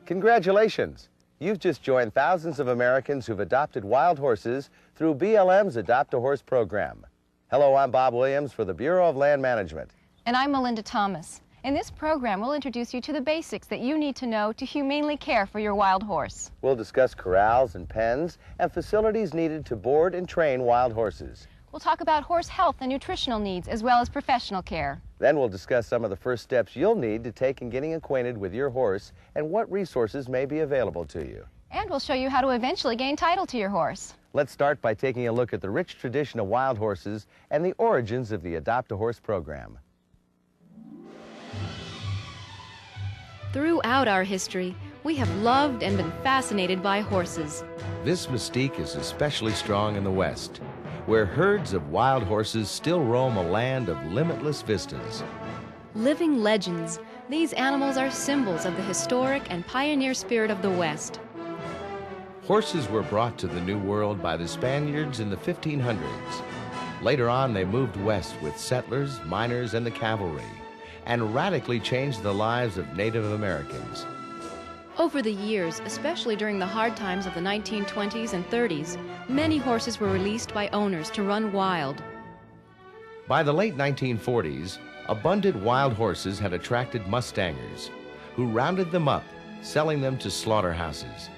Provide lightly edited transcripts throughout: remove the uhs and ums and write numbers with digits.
Congratulations! You've just joined thousands of Americans who've adopted wild horses through BLM's Adopt a Horse program. Hello, I'm Bob Williams for the Bureau of Land Management. And I'm Melinda Thomas. In this program, we'll introduce you to the basics that you need to know to humanely care for your wild horse. We'll discuss corrals and pens and facilities needed to board and train wild horses. We'll talk about horse health and nutritional needs, as well as professional care. Then we'll discuss some of the first steps you'll need to take in getting acquainted with your horse and what resources may be available to you. And we'll show you how to eventually gain title to your horse. Let's start by taking a look at the rich tradition of wild horses and the origins of the Adopt a Horse program. Throughout our history, we have loved and been fascinated by horses. This mystique is especially strong in the West, where herds of wild horses still roam a land of limitless vistas. Living legends, these animals are symbols of the historic and pioneer spirit of the West. Horses were brought to the New World by the Spaniards in the 1500s. Later on, they moved west with settlers, miners, and the cavalry, and radically changed the lives of Native Americans. Over the years, especially during the hard times of the 1920s and 30s, many horses were released by owners to run wild. By the late 1940s, abundant wild horses had attracted Mustangers, who rounded them up, selling them to slaughterhouses.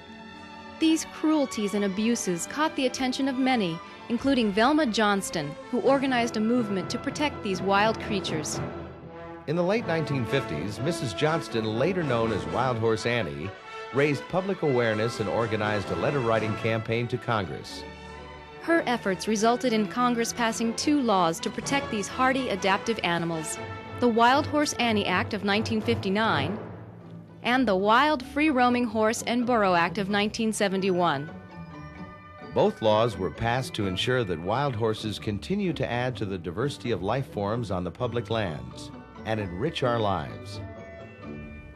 These cruelties and abuses caught the attention of many, including Velma Johnston, who organized a movement to protect these wild creatures. In the late 1950s, Mrs. Johnston, later known as Wild Horse Annie, raised public awareness and organized a letter-writing campaign to Congress. Her efforts resulted in Congress passing 2 laws to protect these hardy, adaptive animals: the Wild Horse Annie Act of 1959 and the Wild Free-Roaming Horse and Burro Act of 1971. Both laws were passed to ensure that wild horses continue to add to the diversity of life forms on the public lands and enrich our lives.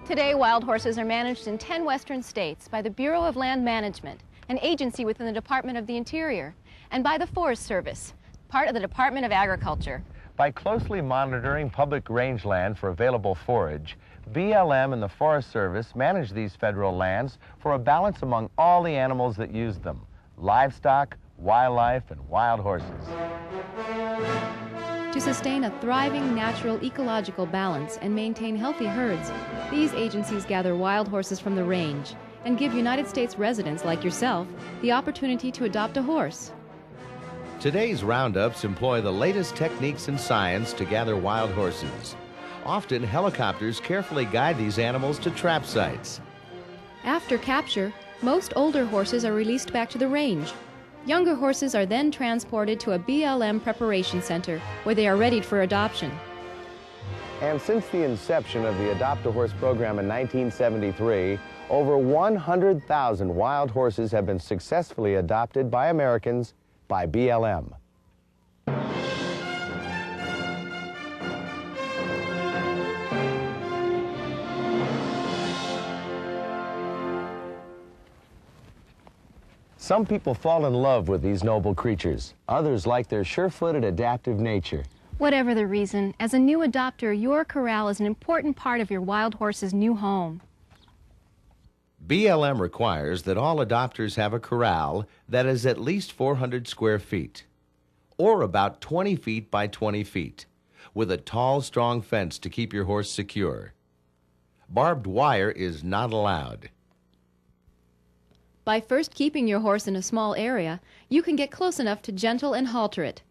Today, wild horses are managed in 10 western states by the Bureau of Land Management, an agency within the Department of the Interior, and by the Forest Service, part of the Department of Agriculture. By closely monitoring public rangeland for available forage, BLM and the Forest Service manage these federal lands for a balance among all the animals that use them: livestock, wildlife, and wild horses. To sustain a thriving, natural, ecological balance and maintain healthy herds, these agencies gather wild horses from the range and give United States residents like yourself the opportunity to adopt a horse. Today's roundups employ the latest techniques in science to gather wild horses. Often, helicopters carefully guide these animals to trap sites. After capture, most older horses are released back to the range. Younger horses are then transported to a BLM preparation center where they are readied for adoption. And since the inception of the Adopt a Horse program in 1973, over 100,000 wild horses have been successfully adopted by Americans by BLM. Some people fall in love with these noble creatures. Others like their sure-footed, adaptive nature. Whatever the reason, as a new adopter, your corral is an important part of your wild horse's new home. BLM requires that all adopters have a corral that is at least 400 square feet, or about 20 feet by 20 feet, with a tall, strong fence to keep your horse secure. Barbed wire is not allowed. By first keeping your horse in a small area, you can get close enough to gentle and halter it.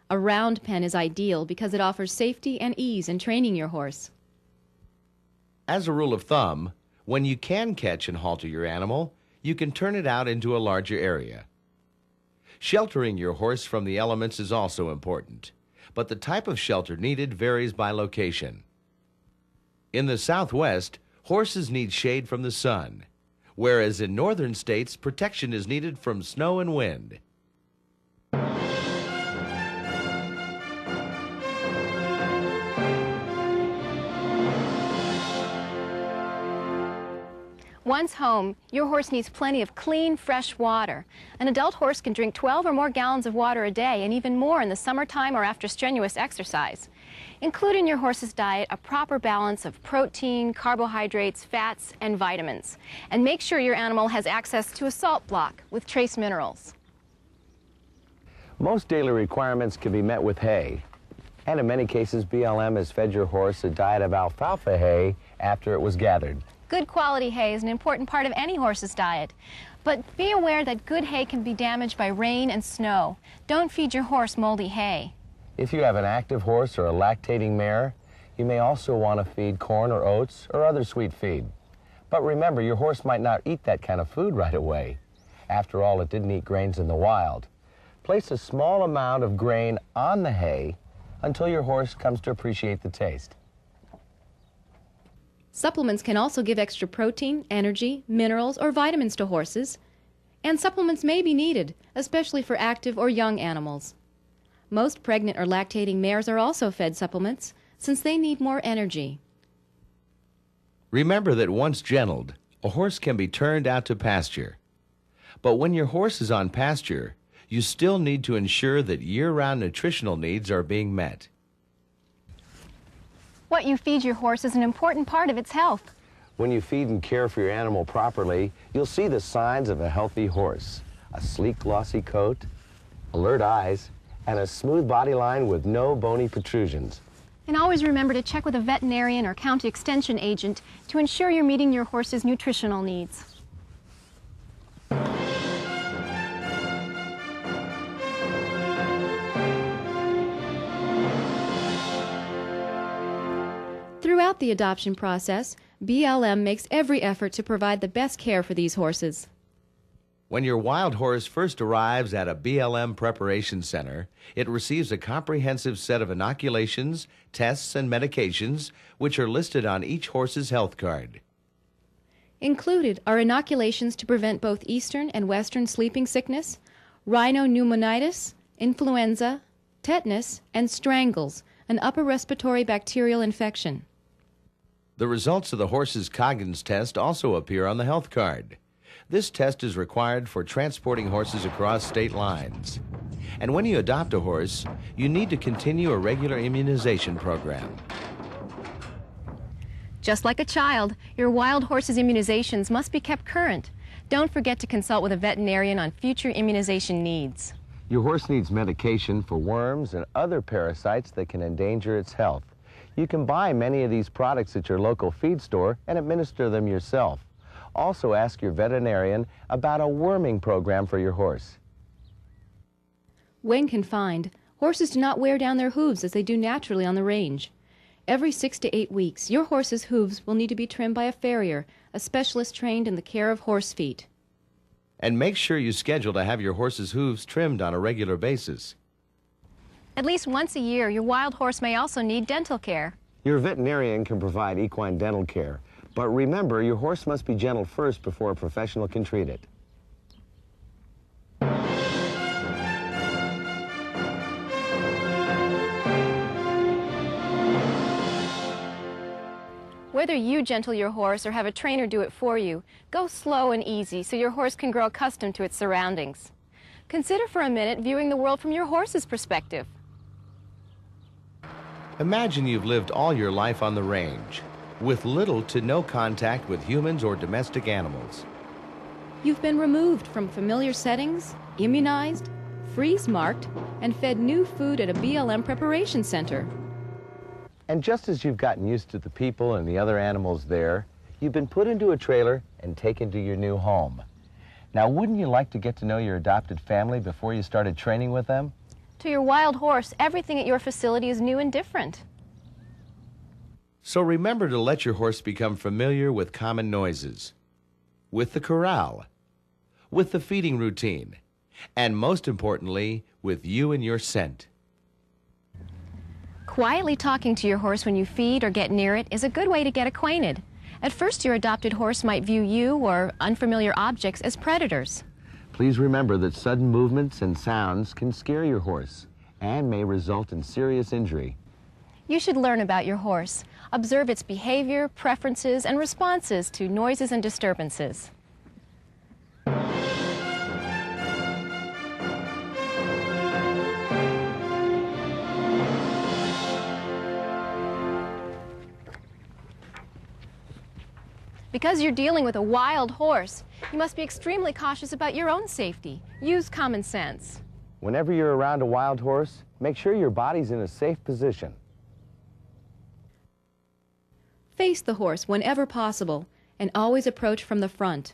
A round pen is ideal because it offers safety and ease in training your horse. As a rule of thumb, when you can catch and halter your animal, you can turn it out into a larger area. Sheltering your horse from the elements is also important, but the type of shelter needed varies by location. In the Southwest, horses need shade from the sun, whereas in northern states, protection is needed from snow and wind. Once home, your horse needs plenty of clean, fresh water. An adult horse can drink 12 or more gallons of water a day, and even more in the summertime or after strenuous exercise. Include in your horse's diet a proper balance of protein, carbohydrates, fats, and vitamins. And make sure your animal has access to a salt block with trace minerals. Most daily requirements can be met with hay. And in many cases, BLM has fed your horse a diet of alfalfa hay after it was gathered. Good quality hay is an important part of any horse's diet. But be aware that good hay can be damaged by rain and snow. Don't feed your horse moldy hay. If you have an active horse or a lactating mare, you may also want to feed corn or oats or other sweet feed. But remember, your horse might not eat that kind of food right away. After all, it didn't eat grains in the wild. Place a small amount of grain on the hay until your horse comes to appreciate the taste. Supplements can also give extra protein, energy, minerals, or vitamins to horses. And supplements may be needed, especially for active or young animals. Most pregnant or lactating mares are also fed supplements, since they need more energy. Remember that once gentled, a horse can be turned out to pasture. But when your horse is on pasture, you still need to ensure that year-round nutritional needs are being met. What you feed your horse is an important part of its health. When you feed and care for your animal properly, you'll see the signs of a healthy horse. A sleek, glossy coat, alert eyes, and a smooth body line with no bony protrusions. And always remember to check with a veterinarian or county extension agent to ensure you're meeting your horse's nutritional needs. Throughout the adoption process, BLM makes every effort to provide the best care for these horses. When your wild horse first arrives at a BLM preparation center, it receives a comprehensive set of inoculations, tests, and medications, which are listed on each horse's health card. Included are inoculations to prevent both eastern and western sleeping sickness, rhinopneumonitis, influenza, tetanus, and strangles, an upper respiratory bacterial infection. The results of the horse's Coggins test also appear on the health card. This test is required for transporting horses across state lines. And when you adopt a horse, you need to continue a regular immunization program. Just like a child, your wild horse's immunizations must be kept current. Don't forget to consult with a veterinarian on future immunization needs. Your horse needs medication for worms and other parasites that can endanger its health. You can buy many of these products at your local feed store and administer them yourself. Also ask your veterinarian about a worming program for your horse. When confined, horses do not wear down their hooves as they do naturally on the range. Every 6 to 8 weeks, your horse's hooves will need to be trimmed by a farrier, a specialist trained in the care of horse feet. And make sure you schedule to have your horse's hooves trimmed on a regular basis. At least once a year, your wild horse may also need dental care. Your veterinarian can provide equine dental care. But remember, your horse must be gentle first before a professional can treat it. Whether you gentle your horse or have a trainer do it for you, go slow and easy so your horse can grow accustomed to its surroundings. Consider for a minute viewing the world from your horse's perspective. Imagine you've lived all your life on the range, with little to no contact with humans or domestic animals. You've been removed from familiar settings, immunized, freeze-marked, and fed new food at a BLM preparation center. And just as you've gotten used to the people and the other animals there, you've been put into a trailer and taken to your new home. Now, wouldn't you like to get to know your adopted family before you started training with them? To your wild horse, everything at your facility is new and different. So remember to let your horse become familiar with common noises, with the corral, with the feeding routine, and most importantly, with you and your scent. Quietly talking to your horse when you feed or get near it is a good way to get acquainted. At first, your adopted horse might view you or unfamiliar objects as predators. Please remember that sudden movements and sounds can scare your horse and may result in serious injury. You should learn about your horse. Observe its behavior, preferences, and responses to noises and disturbances. Because you're dealing with a wild horse, you must be extremely cautious about your own safety. Use common sense. Whenever you're around a wild horse, make sure your body's in a safe position. Face the horse whenever possible and always approach from the front.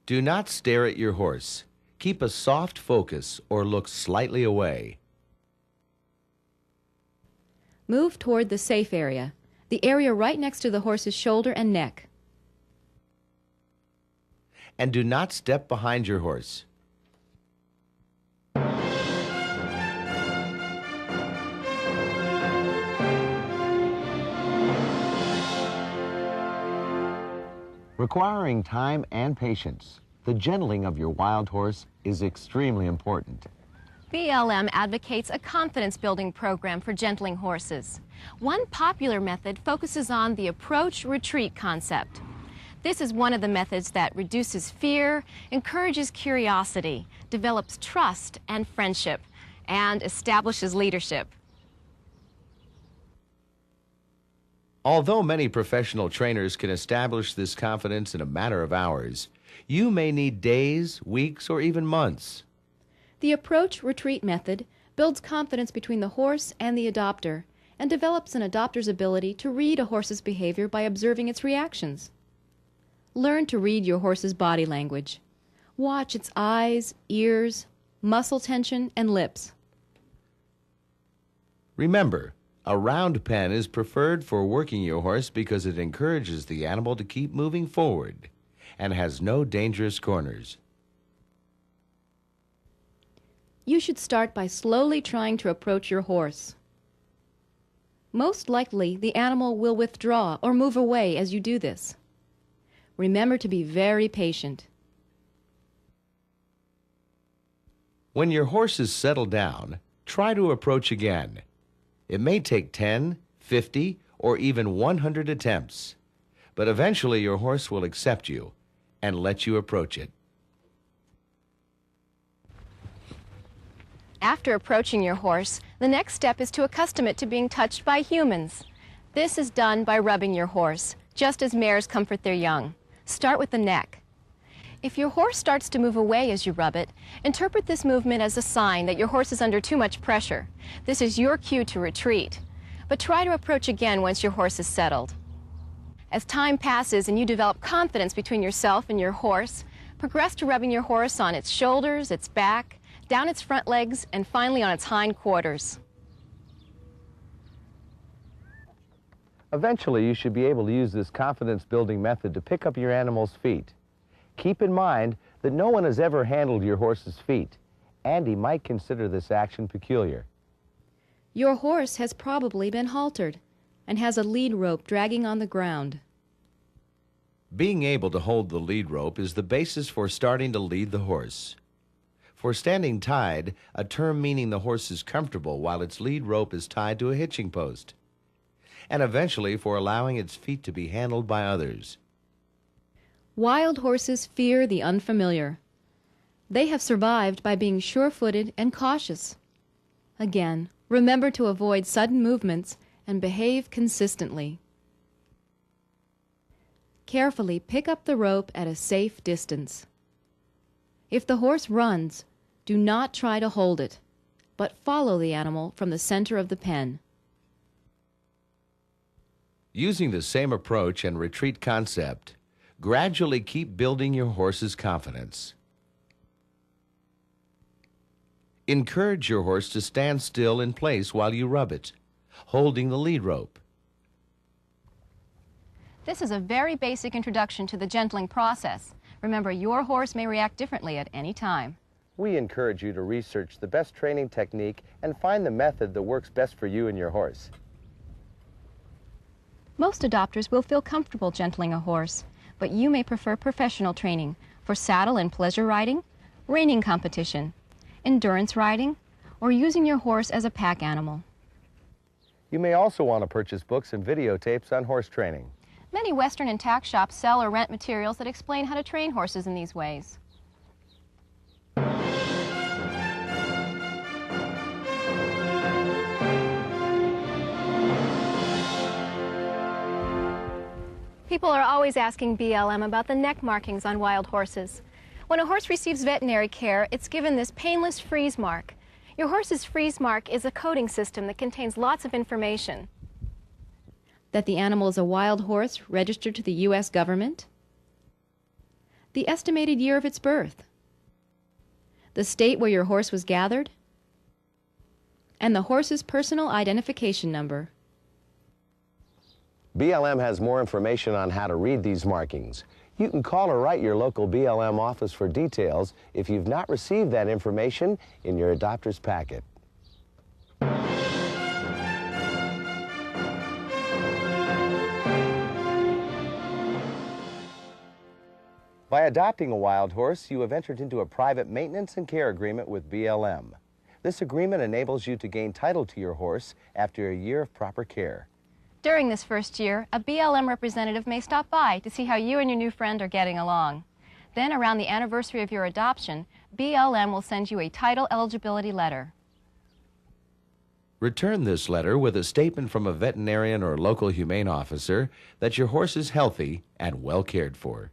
Do not stare at your horse. Keep a soft focus or look slightly away. Move toward the safe area, the area right next to the horse's shoulder and neck. And do not step behind your horse. Requiring time and patience, the gentling of your wild horse is extremely important. BLM advocates a confidence-building program for gentling horses. One popular method focuses on the approach-retreat concept. This is one of the methods that reduces fear, encourages curiosity, develops trust and friendship, and establishes leadership. Although many professional trainers can establish this confidence in a matter of hours, you may need days, weeks, or even months. The approach-retreat method builds confidence between the horse and the adopter and develops an adopter's ability to read a horse's behavior by observing its reactions. Learn to read your horse's body language. Watch its eyes, ears, muscle tension, and lips. Remember, a round pen is preferred for working your horse because it encourages the animal to keep moving forward and has no dangerous corners. You should start by slowly trying to approach your horse. Most likely, the animal will withdraw or move away as you do this. Remember to be very patient. When your horse is settled down, try to approach again. It may take 10, 50, or even 100 attempts, but eventually your horse will accept you and let you approach it. After approaching your horse, the next step is to accustom it to being touched by humans. This is done by rubbing your horse, just as mares comfort their young. Start with the neck. If your horse starts to move away as you rub it, interpret this movement as a sign that your horse is under too much pressure. This is your cue to retreat, but try to approach again once your horse is settled. As time passes and you develop confidence between yourself and your horse, progress to rubbing your horse on its shoulders, its back, down its front legs, and finally on its hind quarters. Eventually, you should be able to use this confidence-building method to pick up your animal's feet. Keep in mind that no one has ever handled your horse's feet, and he might consider this action peculiar. Your horse has probably been haltered and has a lead rope dragging on the ground. Being able to hold the lead rope is the basis for starting to lead the horse. For standing tied, a term meaning the horse is comfortable while its lead rope is tied to a hitching post. And eventually for allowing its feet to be handled by others. Wild horses fear the unfamiliar. They have survived by being sure-footed and cautious. Again, remember to avoid sudden movements and behave consistently. Carefully pick up the rope at a safe distance. If the horse runs, do not try to hold it, but follow the animal from the center of the pen. Using the same approach and retreat concept, gradually keep building your horse's confidence. Encourage your horse to stand still in place while you rub it, holding the lead rope. This is a very basic introduction to the gentling process. Remember, your horse may react differently at any time. We encourage you to research the best training technique and find the method that works best for you and your horse. Most adopters will feel comfortable gentling a horse, but you may prefer professional training for saddle and pleasure riding, reining competition, endurance riding, or using your horse as a pack animal. You may also want to purchase books and videotapes on horse training. Many Western and tack shops sell or rent materials that explain how to train horses in these ways. People are always asking BLM about the neck markings on wild horses. When a horse receives veterinary care, it's given this painless freeze mark. Your horse's freeze mark is a coding system that contains lots of information. That the animal is a wild horse registered to the U.S. government, the estimated year of its birth, the state where your horse was gathered, and the horse's personal identification number. BLM has more information on how to read these markings. You can call or write your local BLM office for details if you've not received that information in your adopter's packet. By adopting a wild horse, you have entered into a private maintenance and care agreement with BLM. This agreement enables you to gain title to your horse after a year of proper care. During this first year, a BLM representative may stop by to see how you and your new friend are getting along. Then, around the anniversary of your adoption, BLM will send you a title eligibility letter. Return this letter with a statement from a veterinarian or local humane officer that your horse is healthy and well cared for.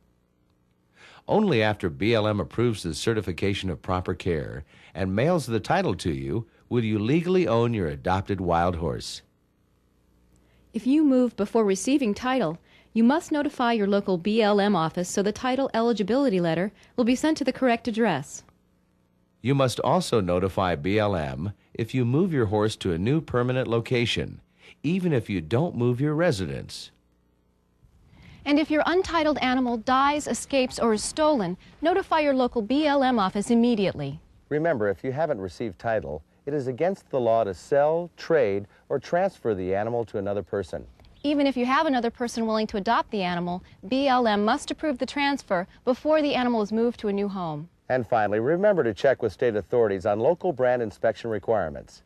Only after BLM approves the certification of proper care and mails the title to you will you legally own your adopted wild horse. If you move before receiving title, you must notify your local BLM office so the title eligibility letter will be sent to the correct address. You must also notify BLM if you move your horse to a new permanent location, even if you don't move your residence. And if your untitled animal dies, escapes, or is stolen, notify your local BLM office immediately. Remember, if you haven't received title, it is against the law to sell, trade, or transfer the animal to another person. Even if you have another person willing to adopt the animal, BLM must approve the transfer before the animal is moved to a new home. And finally, remember to check with state authorities on local brand inspection requirements.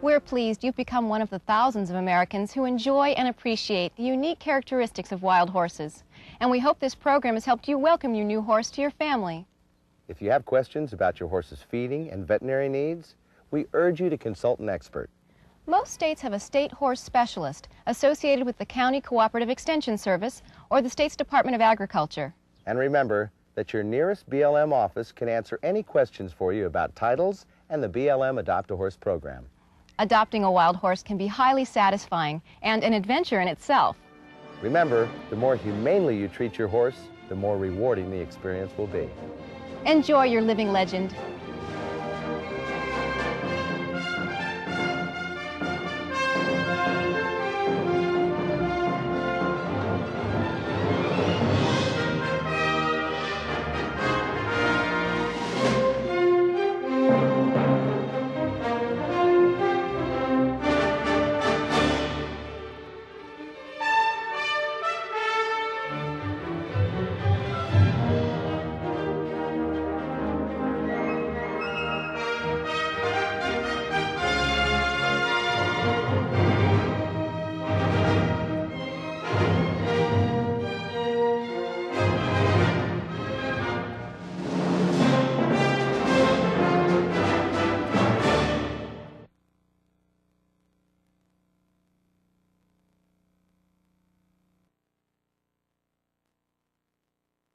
We're pleased you've become one of the thousands of Americans who enjoy and appreciate the unique characteristics of wild horses. And we hope this program has helped you welcome your new horse to your family. If you have questions about your horse's feeding and veterinary needs, we urge you to consult an expert. Most states have a state horse specialist associated with the County Cooperative Extension Service or the state's Department of Agriculture. And remember that your nearest BLM office can answer any questions for you about titles and the BLM Adopt a Horse program. Adopting a wild horse can be highly satisfying and an adventure in itself. Remember, the more humanely you treat your horse, the more rewarding the experience will be. Enjoy your living legend.